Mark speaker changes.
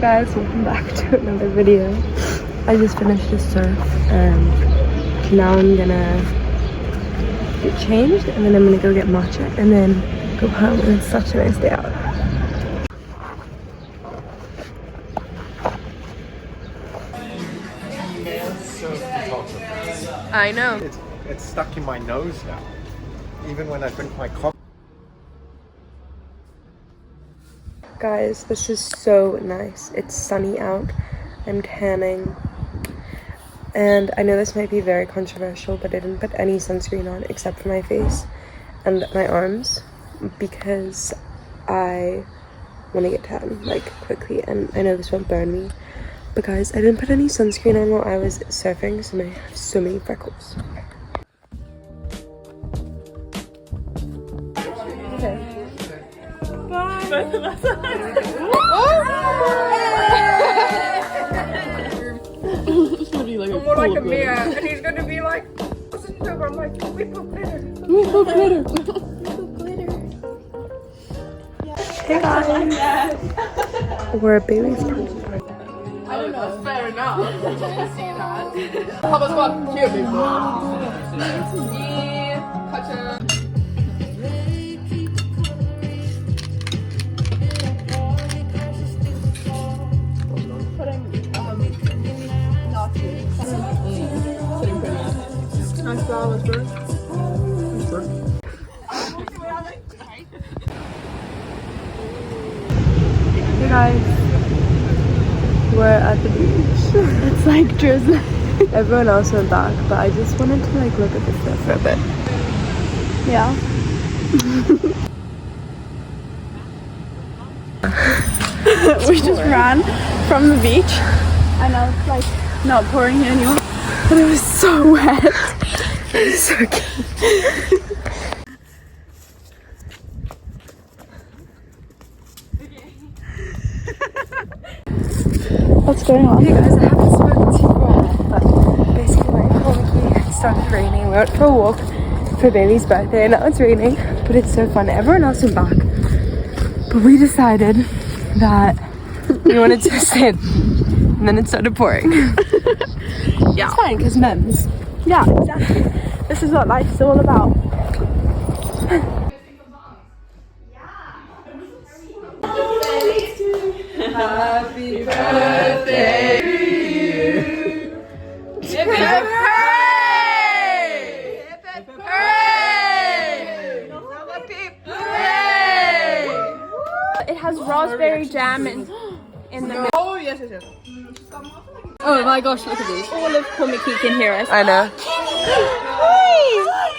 Speaker 1: guys, welcome back to another video. I just finished the surf and now I'm gonna get changed and then I'm gonna go get matcha and then go home, and it's such a nice day out. I know.
Speaker 2: It's stuck in my nose now. Even when I drink my coffee.
Speaker 1: Guys, this is so nice. It's sunny out. I'm tanning. And I know this might be very controversial, but I didn't put any sunscreen on except for my face and my arms because I want to get tan, like, quickly. And I know this won't burn me. But guys, I didn't put any sunscreen on while I was surfing, so I have so many freckles. Okay. Bye. Both of us.
Speaker 3: It's gonna be like a
Speaker 4: more like a mirror, and he's gonna be like, listen to her, I'm like, we put glitter.
Speaker 3: We put glitter.
Speaker 1: Hey guys. We're at Bailey's party.
Speaker 4: I don't know. That's fair enough. I didn't see that. How about what? Here, big boy. Yeah. Gotcha. Nice flowers, bro.
Speaker 1: Hey guys. We're at the beach.
Speaker 3: It's like drizzling.
Speaker 1: Everyone else went back, but I just wanted to like look at the stuff for a bit.
Speaker 3: Yeah. We just ran from the beach. I know it's like not pouring here anymore, but it was so wet.
Speaker 1: It was so cute.
Speaker 3: What's going on?
Speaker 1: Hey guys, I haven't spoken to you for a while, but basically my Komikie, it started raining. We went for a walk for Bailey's birthday and now it's raining, but it's so fun. Everyone else went back, but we decided that we wanted to sit and then it started pouring.
Speaker 3: Yeah.
Speaker 1: It's fine, because memes.
Speaker 3: Yeah, exactly. This is what life's all about.
Speaker 4: Happy birthday to you. Hip hip hooray! Hip hip hooray!
Speaker 3: It has raspberry jam in the middle.
Speaker 4: Oh, yes, yes, yes.
Speaker 3: Oh my gosh, look at these. All of Komikie can hear us.
Speaker 1: I know.
Speaker 3: Hi!